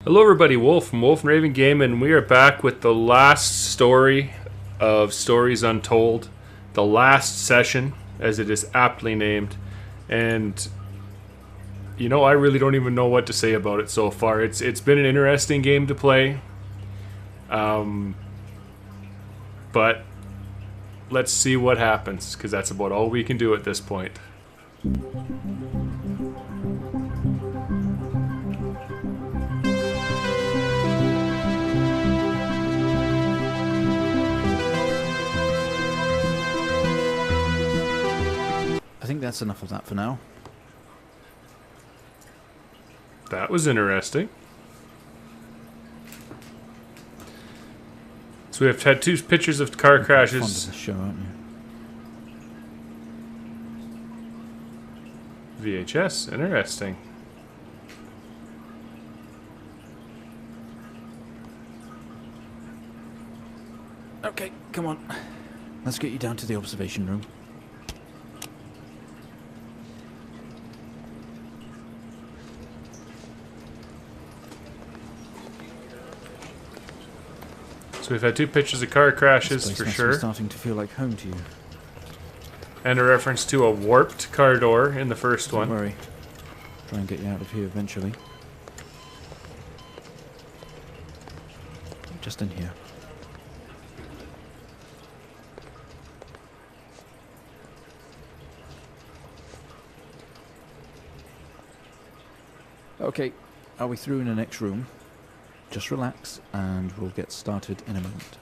Hello, everybody. Wolf from Wolf and Raven Game, and we are back with the last story of Stories Untold, the last session, as it is aptly named. And I really don't even know what to say about it so far. It's been an interesting game to play, but let's see what happens, because that's about all we can do at this point. I think that's enough of that for now. That was interesting. So we have had two pictures of car crashes. Fond of this show, aren't you? VHS, interesting. Okay, come on. Let's get you down to the observation room. So we've had two pictures of car crashes This for place must sure, be starting to feel like home to you. and a reference to a warped car door in the first Don't one. worry. Try and get you out of here eventually. Just in here. Okay, are we through in the next room? Just relax and we'll get started in a moment.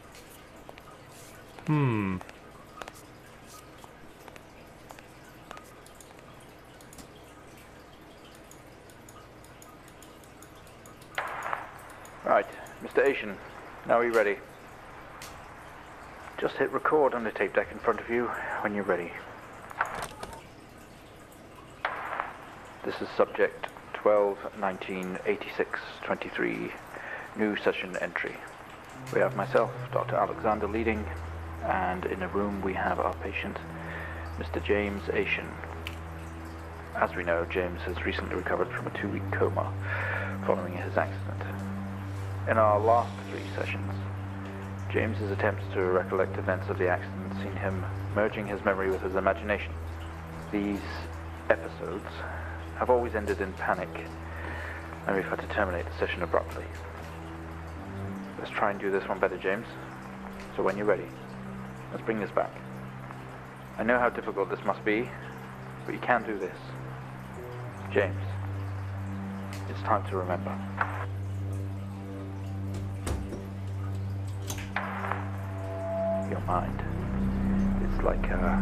Right, Mr. Asian, now are you ready? Just hit record on the tape deck in front of you when you're ready. This is subject 12-19-86-23, new session entry. We have myself, Dr. Alexander, leading, and in a room we have our patient, Mr. James Asian. As we know, James has recently recovered from a 2-week coma following his accident. In our last 3 sessions, James's attempts to recollect events of the accident seen him merging his memory with his imagination. These episodes have always ended in panic, and we've had to terminate the session abruptly. Let's try and do this one better, James. So when you're ready, let's bring this back. I know how difficult this must be, but you can do this. James, it's time to remember. Your mind is like a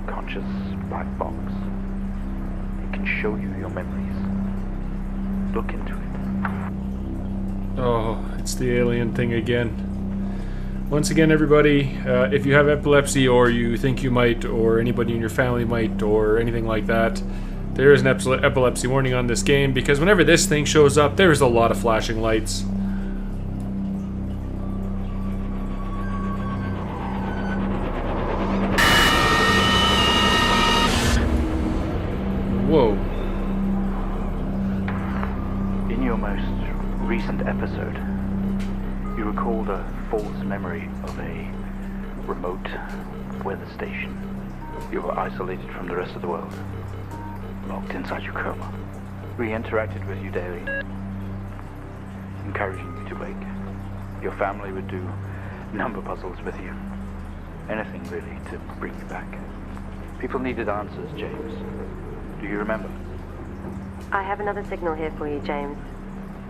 conscious black box. It can show you your memories. Look into it. Oh, it's the alien thing again. Once again, everybody, if you have epilepsy or you think you might, or anybody in your family might, or anything like that, there is an epilepsy warning on this game, because whenever this thing shows up, there's a lot of flashing lights. Whoa. In your most recent episode, you recalled a false memory of a remote weather station. You were isolated from the rest of the world, locked inside your coma. We interacted with you daily, encouraging you to wake. Your family would do number puzzles with you. Anything really to bring you back. People needed answers, James. Do you remember? I have another signal here for you, James.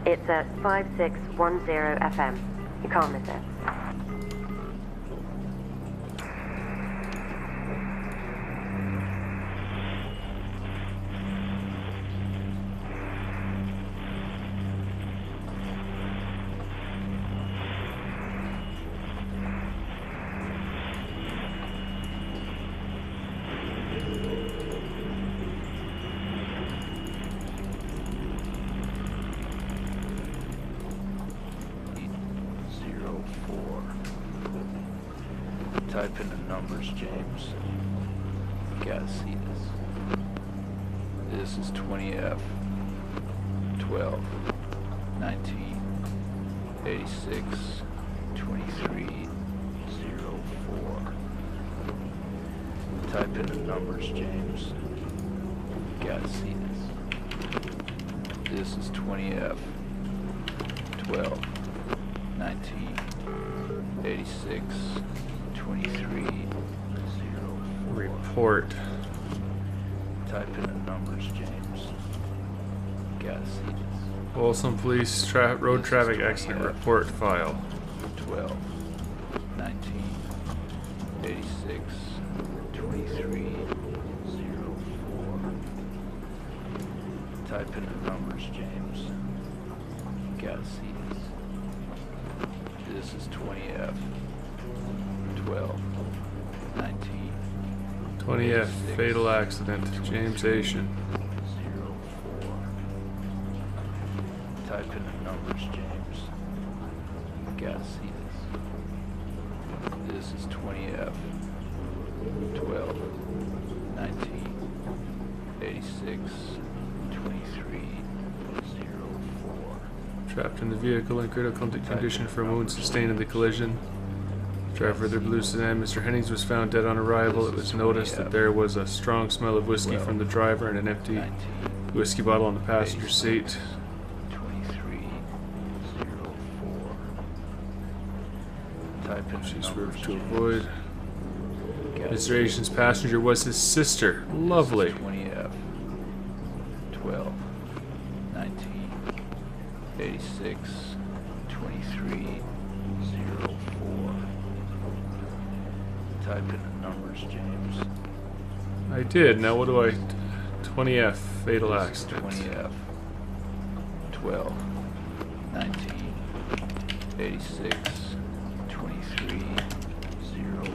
It's at 5610 FM. You can't miss it. Type in the numbers, James. You gotta see this. This is 20F 12 19 86 23 04. Type in the numbers, James. Gotta see this. This is 20F 12 19 86 23 04. Report. Type in the numbers, James. Gotta see this. Folsom Police road traffic accident report file. 12 19 86 23 04. Type in the numbers, James. Gotta see this. This is 20F 12 19 20F fatal accident. James Asian. 04. Type in the numbers, James. Gotta see this. This is 20F 12 19 86 23 04. Trapped in the vehicle in critical condition from wounds sustained in the collision. Driver of the blue sedan, Mr. Hennings, was found dead on arrival. It was noticed that there was a strong smell of whiskey from the driver and an empty whiskey bottle on the passenger seat. 2304. Type in She the swerved numbers, to James. avoid. Gotta Mr. Asian's passenger was his sister. Lovely. 20F 12 19 86 23 04. Type in the numbers, James. I did. Now what do I... 20F fatal This is accident. 20F 12 19 86 23 04.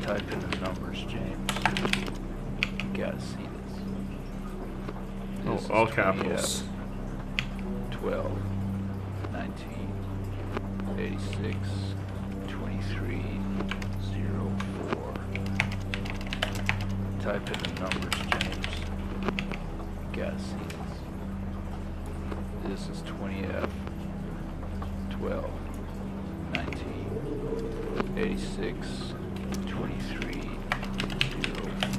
Type in the numbers, James. Gotta see this. Oh, This is all 20F capitals. 12 19 86 23 04. Type in the numbers, James. Gotta see this. This is 20F 12 19 86 23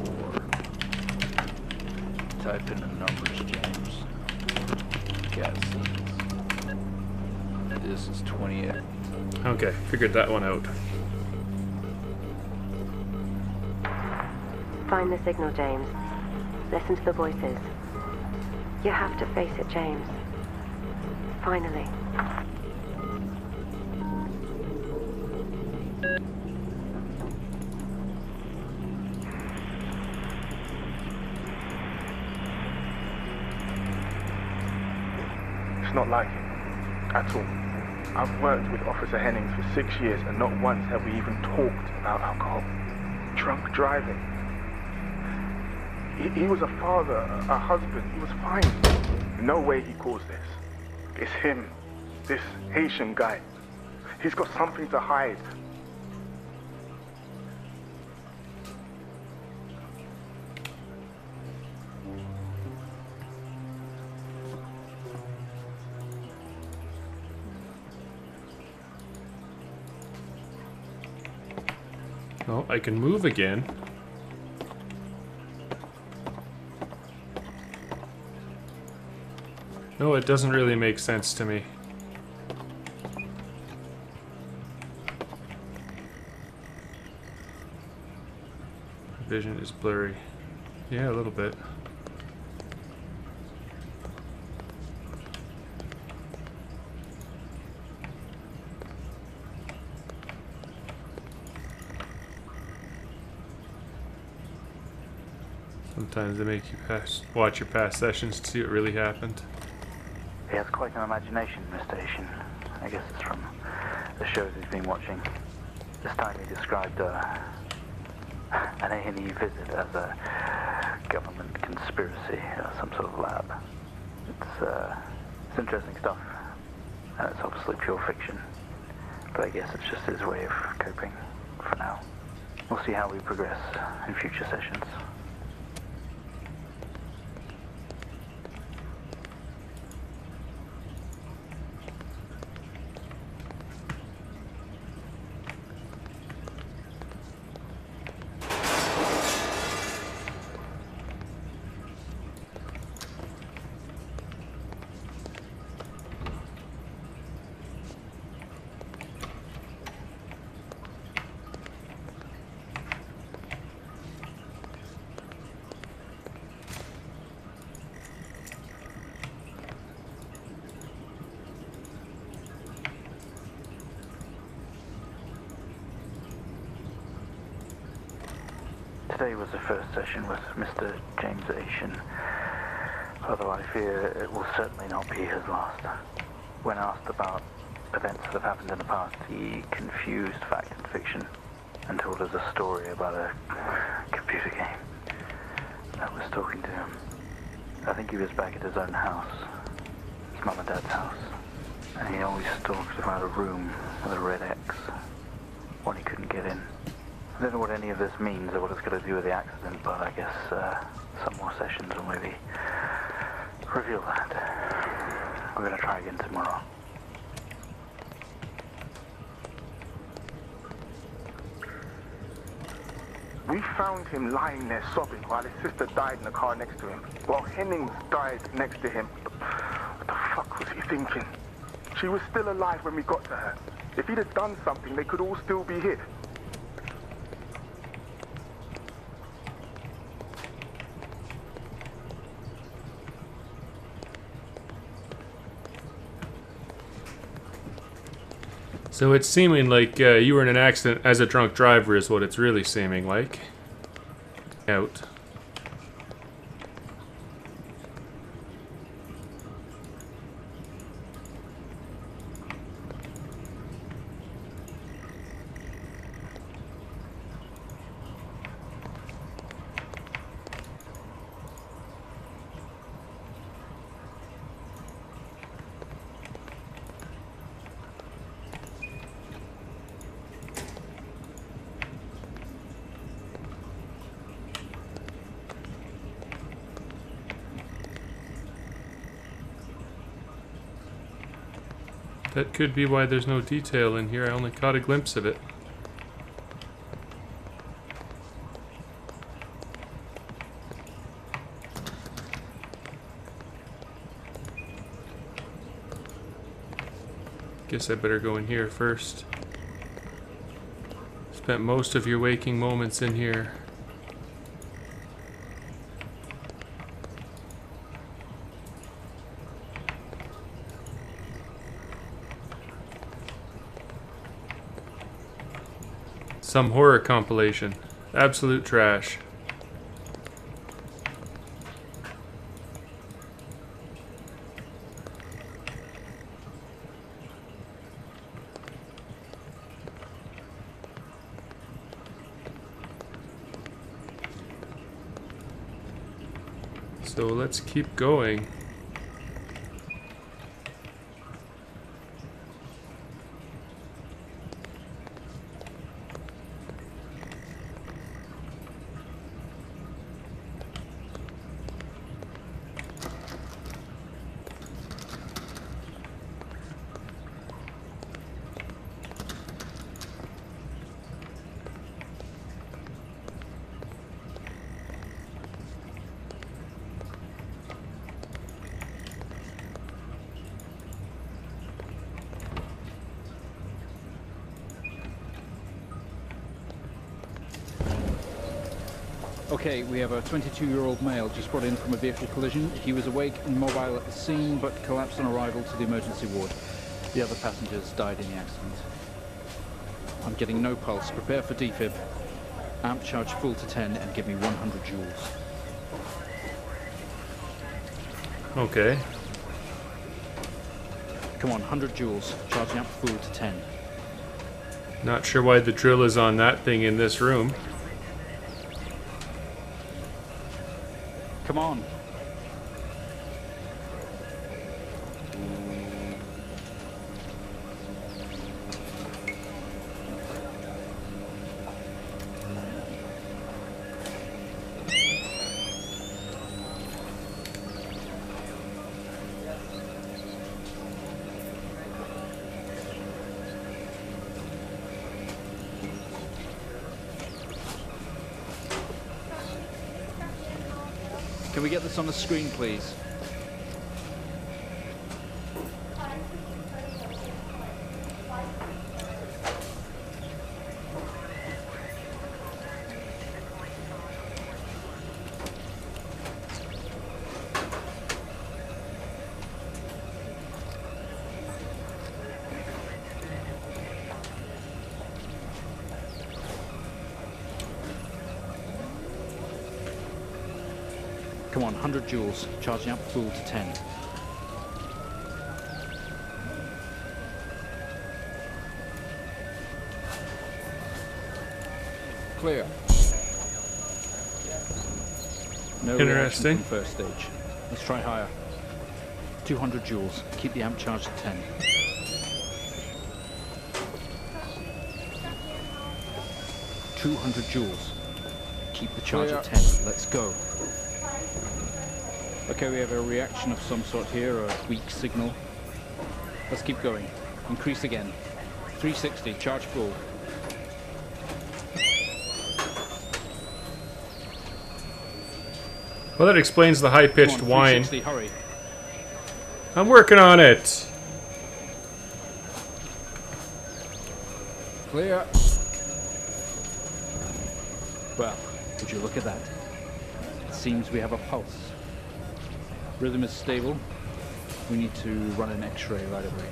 04. Type in the numbers, James. Gotta see this. This is 20F. Okay, figured that one out. Find the signal, James. Listen to the voices. You have to face it, James. Finally. It's not like it, at all. I've worked with Officer Hennings for 6 years and not once have we even talked about alcohol. Drunk driving. He was a father, a husband, he was fine. No way he caused this. It's him, this Haitian guy. He's got something to hide. Oh, I can move again. No, it doesn't really make sense to me. Vision is blurry. Yeah, a little bit. Sometimes they make you watch your past sessions to see what really happened. He has quite an imagination, Mr. Asian. I guess it's from the shows he's been watching. This time he described an A&E visit as a government conspiracy, some sort of lab. It's interesting stuff, and it's obviously pure fiction. But I guess it's just his way of coping for now. We'll see how we progress in future sessions. Today was the first session with Mr. James Asian, although I fear it will certainly not be his last. When asked about events that have happened in the past, he confused fact and fiction and told us a story about a computer game that was talking to him. I think he was back at his own house, his mum and dad's house, and he always talked about a room with a red X, one he couldn't get in. I don't know what any of this means or what it's got to do with the accident, but I guess some more sessions will maybe reveal that. We're going to try again tomorrow. We found him lying there sobbing while his sister died in the car next to him, while Hennings died next to him. What the fuck was he thinking? She was still alive when we got to her. If he'd have done something, they could all still be here. So it's seeming like you were in an accident as a drunk driver is what it's really seeming like. Out. That could be why there's no detail in here. I only caught a glimpse of it. Guess I better go in here first. Spent most of your waking moments in here. Some horror compilation. Absolute trash. So let's keep going. Okay, we have a 22-year-old male just brought in from a vehicle collision. He was awake and mobile at the scene, but collapsed on arrival to the emergency ward. The other passengers died in the accident. I'm getting no pulse. Prepare for defib. Amp charge full to 10 and give me 100 joules. Okay. Come on, 100 joules. Charge the amp full to 10. Not sure why the drill is on that thing in this room. Come on. Can we get this on the screen, please? Come on, 100 joules. Charging up full to 10. Clear. No reaction Interesting. from first stage. Let's try higher. 200 joules. Keep the amp charged at 10. $200 Keep the charge at 10. Let's go. Okay, we have a reaction of some sort here, a weak signal. Let's keep going. Increase again. 360, charge full. Well, that explains the high-pitched Come on, whine. 360, hurry. I'm working on it. Clear. Well, would you look at that? It seems we have a pulse. Rhythm is stable. We need to run an X-ray right away.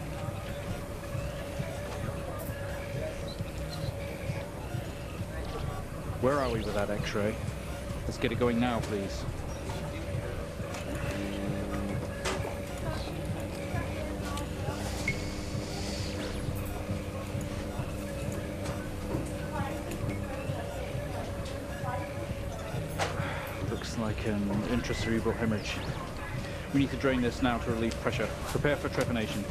Where are we with that X-ray? Let's get it going now, please. Looks like an intracerebral hemorrhage. We need to drain this now to relieve pressure. Prepare for trepanation.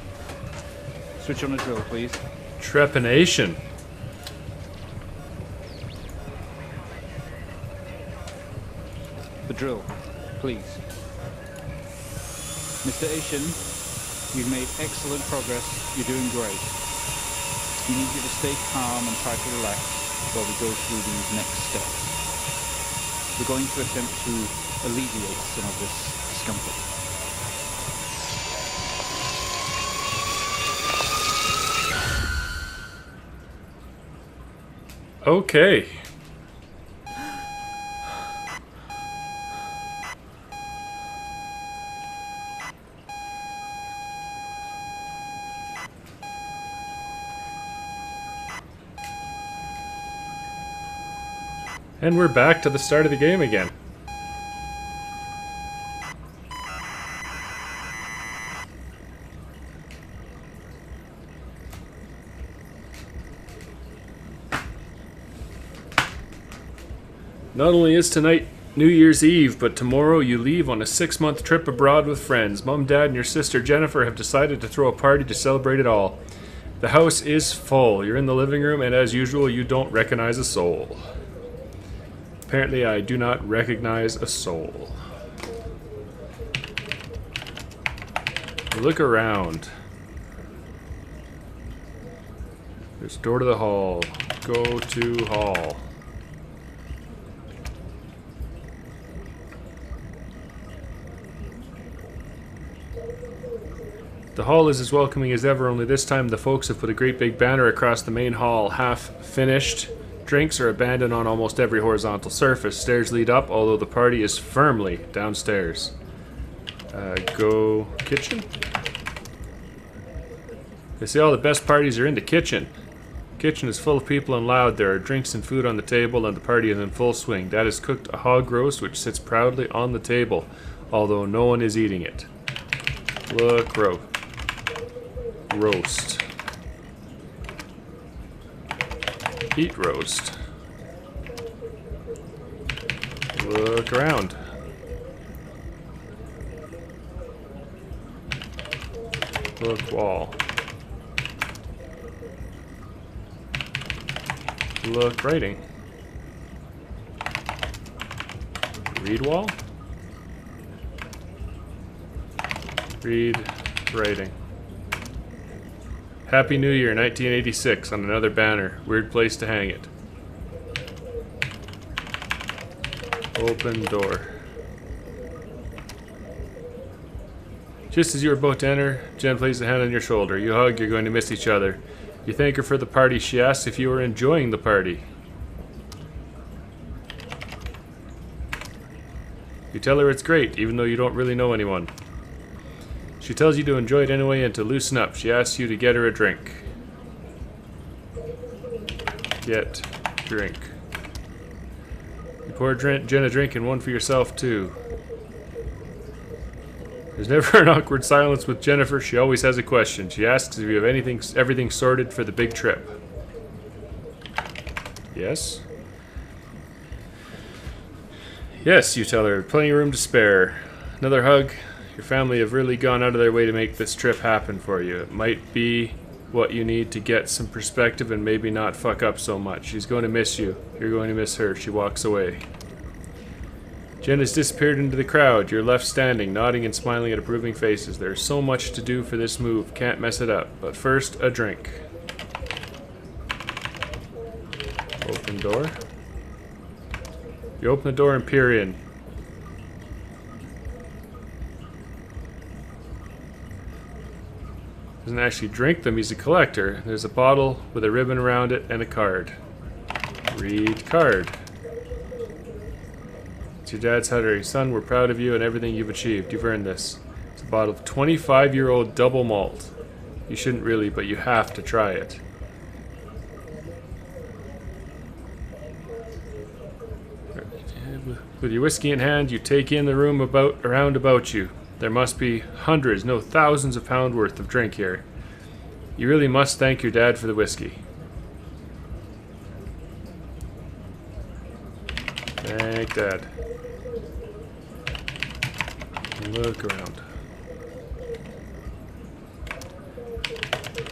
Switch on the drill, please. Trepanation. The drill, please. Mr. Asian, you've made excellent progress. You're doing great. We need you to stay calm and try to relax while we go through these next steps. We're going to attempt to alleviate some of this discomfort. Okay. And we're back to the start of the game again. Not only is tonight New Year's Eve, but tomorrow you leave on a 6-month trip abroad with friends. Mom, Dad, and your sister Jennifer have decided to throw a party to celebrate it all. The house is full. You're in the living room, and as usual, you don't recognize a soul. Apparently, I do not recognize a soul. Look around. There's a door to the hall. Go to hall. The hall is as welcoming as ever, only this time the folks have put a great big banner across the main hall, half finished. Drinks are abandoned on almost every horizontal surface. Stairs lead up, although the party is firmly downstairs. Go kitchen? They say all the best parties are in the kitchen. Kitchen is full of people and loud. There are drinks and food on the table, and the party is in full swing. Dad has cooked a hog roast which sits proudly on the table, although no one is eating it. Look, roast. Eat roast. Look around. Look wall. Look writing. Read wall? Read writing. Happy New Year 1986 on another banner. Weird place to hang it. Open door. Just as you are about to enter, Jen places a hand on your shoulder. You hug, you're going to miss each other. You thank her for the party. She asks if you are enjoying the party. You tell her it's great, even though you don't really know anyone. She tells you to enjoy it anyway and to loosen up. She asks you to get her a drink. Get drink. You pour Jen a drink and one for yourself too. There's never an awkward silence with Jennifer. She always has a question. She asks if you have everything sorted for the big trip. Yes? Yes, you tell her. Plenty of room to spare. Another hug. Your family have really gone out of their way to make this trip happen for you. It might be what you need to get some perspective and maybe not fuck up so much. She's going to miss you. You're going to miss her. She walks away. Jen has disappeared into the crowd. You're left standing, nodding and smiling at approving faces. There's so much to do for this move. Can't mess it up. But first, a drink. Open door. You open the door and peer in. Doesn't actually drink them, he's a collector. There's a bottle with a ribbon around it and a card. Read card. It's your dad's Huttery. Son, we're proud of you and everything you've achieved. You've earned this. It's a bottle of 25-year-old double malt. You shouldn't really, but you have to try it. With your whiskey in hand, you take in the room around about you. There must be hundreds, no thousands of pounds worth of drink here. You really must thank your dad for the whiskey. Thank Dad. Look around.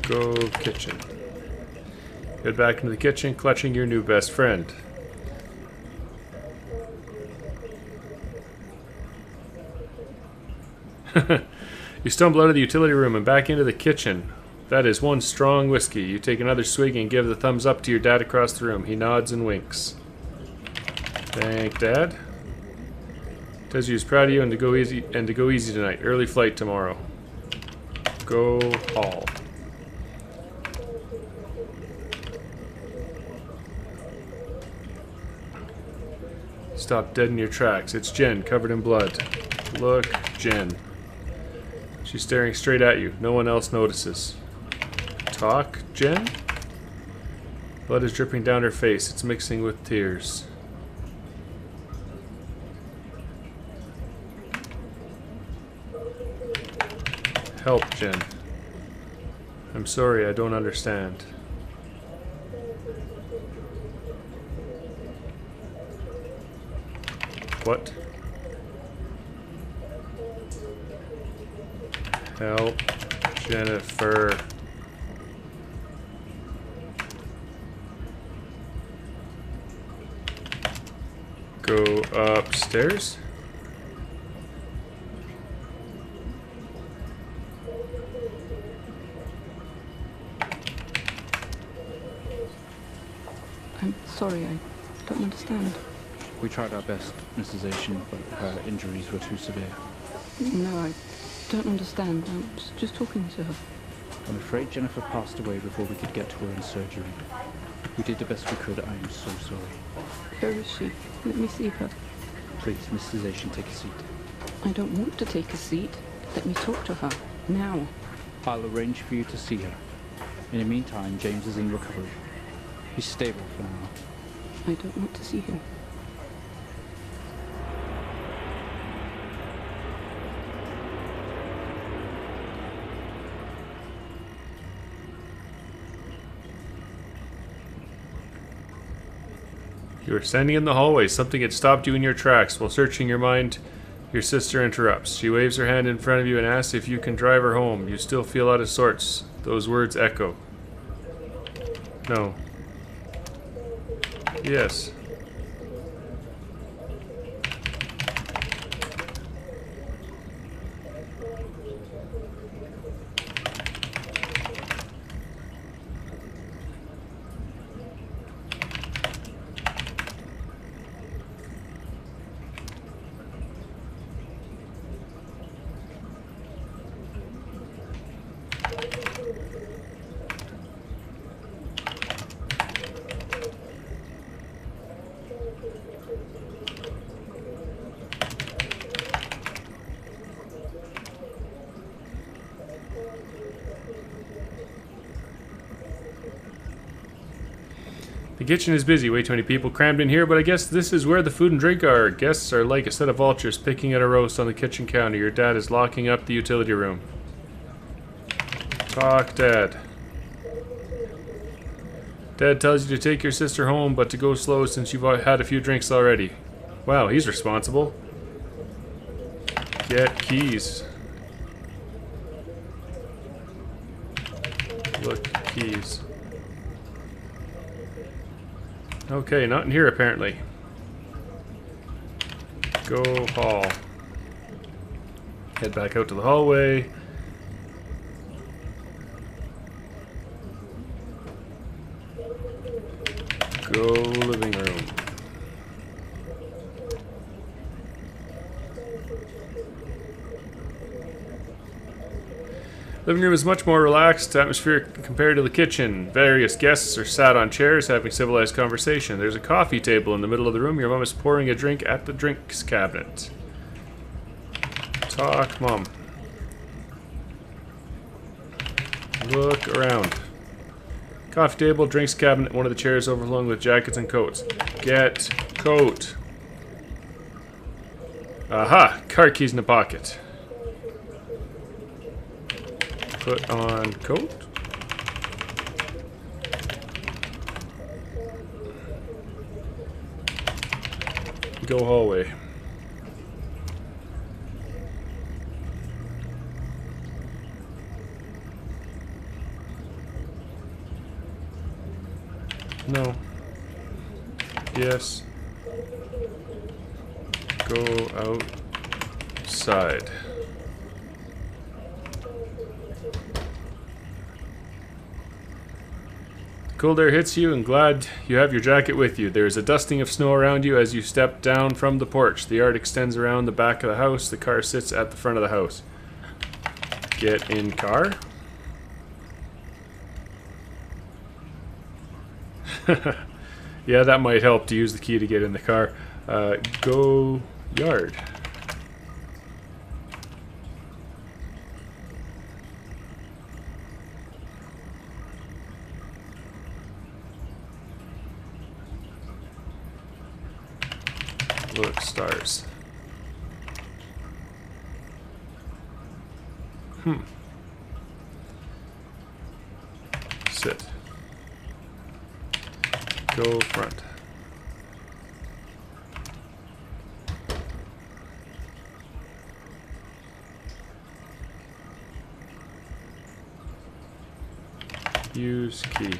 Go kitchen. Head back into the kitchen, clutching your new best friend. You stumble out of the utility room and back into the kitchen. That is one strong whiskey. You take another swig and give the thumbs up to your dad across the room. He nods and winks. Thank Dad. Tells you he's proud of you and to go easy tonight. Early flight tomorrow. Go hall. Stop dead in your tracks. It's Jen, covered in blood. Look, Jen. She's staring straight at you. No one else notices. Talk, Jen? Blood is dripping down her face. It's mixing with tears. Help, Jen. I'm sorry, I don't understand. What? Help, Jennifer. Go upstairs. I'm sorry, I don't understand. We tried our best, Mrs. Asian, but her injuries were too severe. No, I don't understand. I'm just talking to her. I'm afraid Jennifer passed away before we could get to her in surgery. We did the best we could. I am so sorry. Where is she? Let me see her. Please, Mrs. Asian, take a seat. I don't want to take a seat. Let me talk to her. Now. I'll arrange for you to see her. In the meantime, James is in recovery. He's stable for now. I don't want to see him. You were standing in the hallway. Something had stopped you in your tracks. While searching your mind, your sister interrupts. She waves her hand in front of you and asks if you can drive her home. You still feel out of sorts. Those words echo. No. Yes. The kitchen is busy, way too many people crammed in here, but I guess this is where the food and drink are. Guests are like a set of vultures picking at a roast on the kitchen counter. Your dad is locking up the utility room. Talk, Dad. Dad tells you to take your sister home, but to go slow since you've had a few drinks already. Wow, he's responsible. Get keys. Look, keys. Okay, not in here apparently. Go hall. Head back out to the hallway. Go living room. Living room is much more relaxed atmosphere compared to the kitchen. Various guests are sat on chairs having civilized conversation. There's a coffee table in the middle of the room. Your mom is pouring a drink at the drinks cabinet. Talk, Mom. Look around. Coffee table, drinks cabinet, one of the chairs overflowing with jackets and coats. Get coat. Aha! Car keys in the pocket. Put on coat. Go hallway. No. Yes. Go outside. Cold air hits you, and glad you have your jacket with you. There is a dusting of snow around you as you step down from the porch. The yard extends around the back of the house. The car sits at the front of the house. Get in car. Yeah, that might help to use the key to get in the car. Go yard. Look, stars. Sit. Go front. Use key.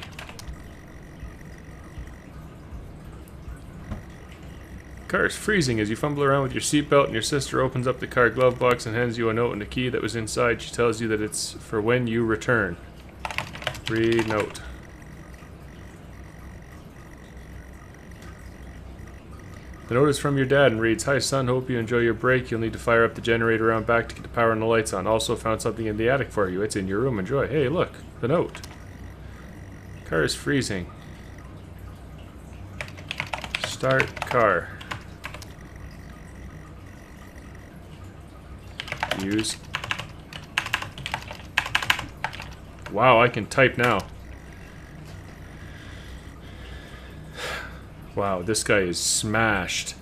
The car is freezing as you fumble around with your seatbelt, and your sister opens up the car glove box and hands you a note and a key that was inside. She tells you that it's for when you return. Read note. The note is from your dad and reads, "Hi son, hope you enjoy your break. You'll need to fire up the generator around back to get the power and the lights on. Also found something in the attic for you. It's in your room. Enjoy." Hey, look, the note. Car is freezing. Start car. Use. Wow, I can type now. Wow, this guy is smashed.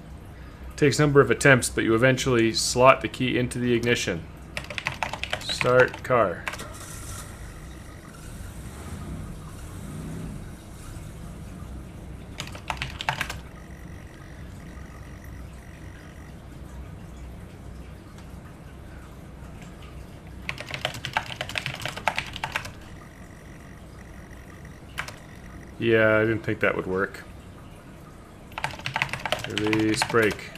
Takes a number of attempts, but you eventually slot the key into the ignition. Start car. Yeah, I didn't think that would work. Release brake.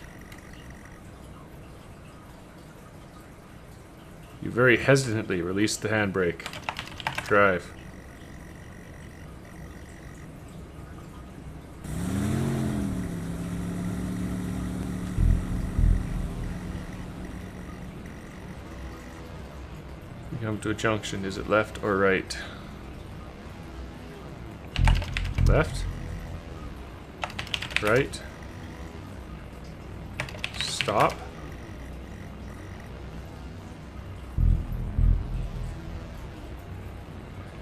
You very hesitantly release the handbrake. Drive. You come to a junction. Is it left or right? Left? Right? Stop.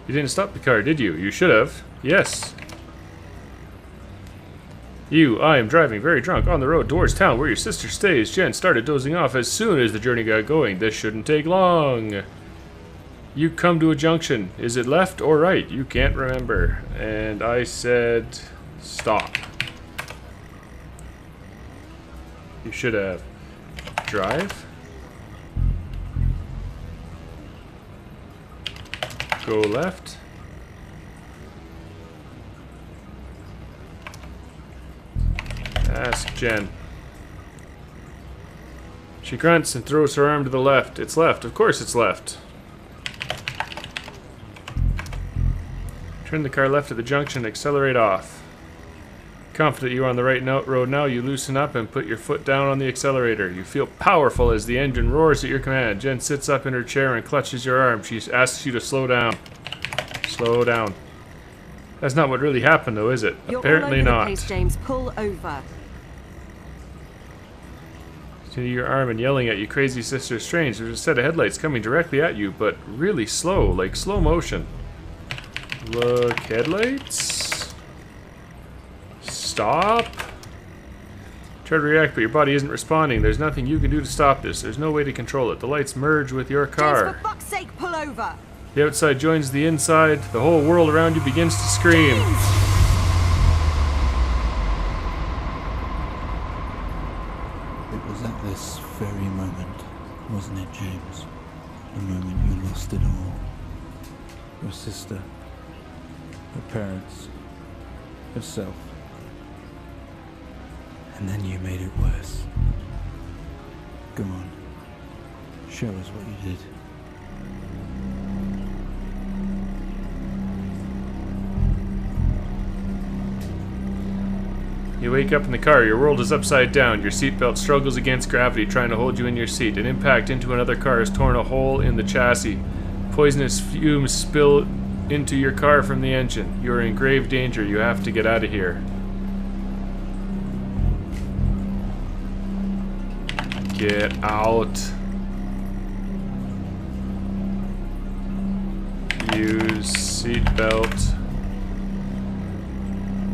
You didn't stop the car, did you? You should have. Yes. I am driving very drunk on the road towards town where your sister stays. Jen started dozing off as soon as the journey got going. This shouldn't take long. You come to a junction. Is it left or right? You can't remember. And I said, stop. You should have. Drive. Go left. Ask Jen. She grunts and throws her arm to the left. It's left. Of course it's left. Turn the car left at the junction. Accelerate off. Confident you are on the right road now, you loosen up and put your foot down on the accelerator. You feel powerful as the engine roars at your command. Jen sits up in her chair and clutches your arm. She asks you to slow down. Slow down. That's not what really happened, though, is it? You're Apparently all over not. the place, James. Pull over. To your arm and yelling at you, crazy sister. Strange. There's a set of headlights coming directly at you, but really slow, like slow motion. Look, headlights. Stop. Try to react, but your body isn't responding. There's nothing you can do to stop this. There's no way to control it. The lights merge with your car. James, for fuck's sake, pull over. The outside joins the inside. The whole world around you begins to scream. It was at this very moment, wasn't it, James? The moment you lost it all. Your sister, her parents, yourself. And then you made it worse. Go on. Show us what you did. You wake up in the car. Your world is upside down. Your seatbelt struggles against gravity, trying to hold you in your seat. An impact into another car has torn a hole in the chassis. Poisonous fumes spill into your car from the engine. You are in grave danger. You have to get out of here. Get out. Use seatbelt.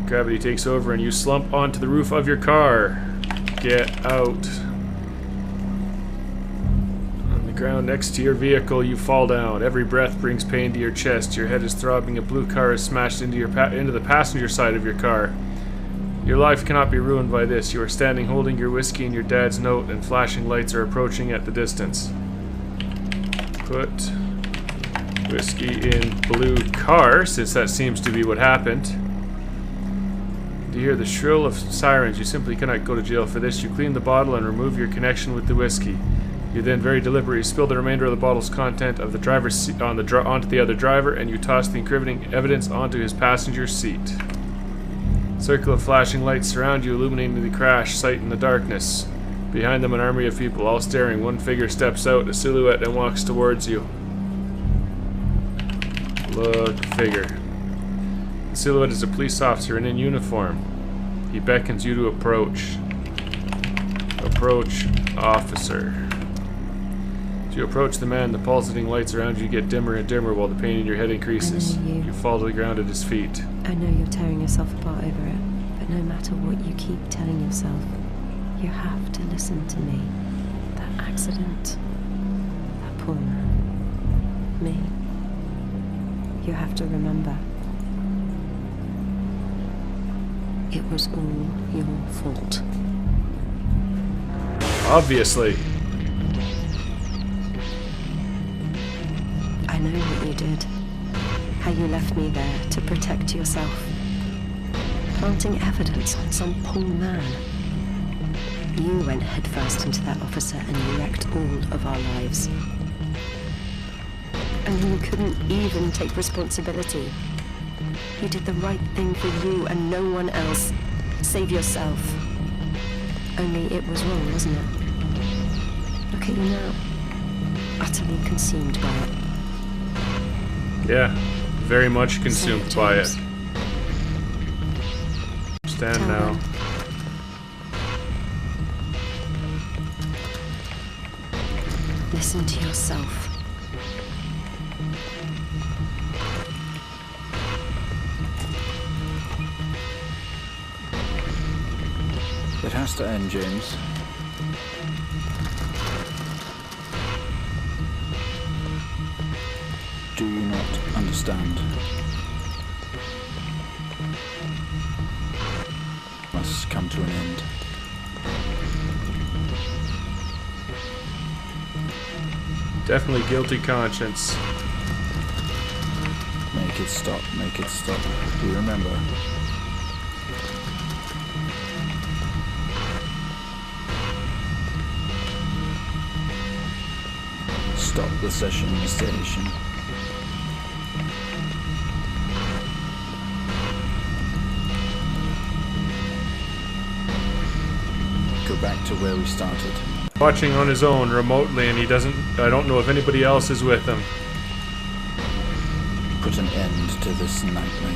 Gravity takes over and you slump onto the roof of your car. Get out. On the ground next to your vehicle, you fall down. Every breath brings pain to your chest. Your head is throbbing. A blue car is smashed into the passenger side of your car. Your life cannot be ruined by this. You are standing holding your whiskey and your dad's note, and flashing lights are approaching at the distance. Put whiskey in blue car, since that seems to be what happened. You hear the shrill of sirens. You simply cannot go to jail for this. You clean the bottle and remove your connection with the whiskey. You then very deliberately spill the remainder of the bottle's content of the driver's seat onto the other driver, and you toss the incriminating evidence onto his passenger seat. Circle of flashing lights surround you, illuminating the crash site in the darkness. Behind them, an army of people, all staring. One figure steps out, a silhouette, and walks towards you. Look, figure. The silhouette is a police officer in uniform. He beckons you to approach. Approach, officer. As you approach the man, the pulsating lights around you get dimmer and dimmer while the pain in your head increases. You fall to the ground at his feet. I know you're tearing yourself apart over it, but no matter what you keep telling yourself, you have to listen to me. That accident, that poor man, me. You have to remember. It was all your fault. Obviously. I know what you did. How you left me there to protect yourself. Planting evidence on some poor man. You went headfirst into that officer and you wrecked all of our lives. And you couldn't even take responsibility. You did the right thing for you and no one else. Save yourself. Only it was wrong, wasn't it? Look at you now. Utterly consumed by it. Yeah, very much consumed by it. Stand Tell now. them. Listen to yourself. It has to end, James. Do you not understand? Must come to an end. Definitely guilty conscience. Make it stop, make it stop. Do you remember? Stop the session, Mr. Asian. Go back to where we started. Watching on his own remotely, and I don't know if anybody else is with him. Put an end to this nightmare.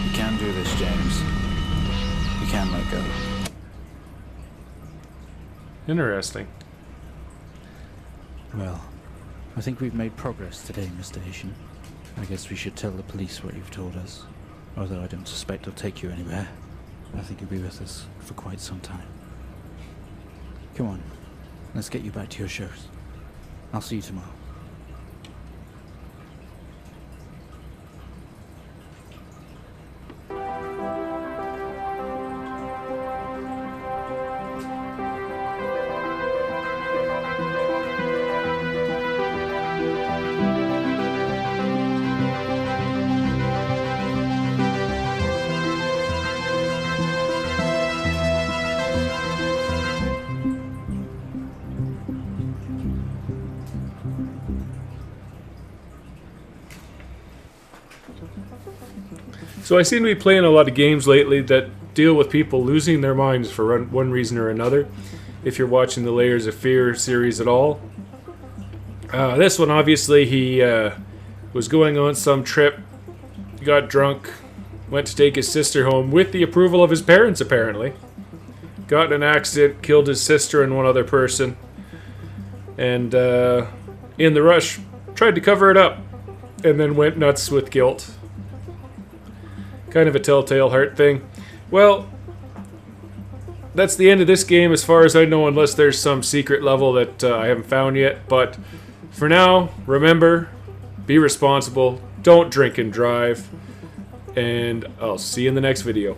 You can do this, James. You can let go. Interesting. Well, I think we've made progress today, Mr. Asian. I guess we should tell the police what you've told us. Although I don't suspect they'll take you anywhere. I think you'll be with us for quite some time. Come on, let's get you back to your shows. I'll see you tomorrow. So I seem to be playing a lot of games lately that deal with people losing their minds for one reason or another. If you're watching the Layers of Fear series at all. This one, obviously, he was going on some trip, got drunk, went to take his sister home with the approval of his parents, apparently. Got in an accident, killed his sister and one other person. And in the rush, tried to cover it up. And then went nuts with guilt. Kind of a telltale heart thing. Well, that's the end of this game as far as I know, unless there's some secret level that I haven't found yet. But for now, remember, be responsible, don't drink and drive, and I'll see you in the next video.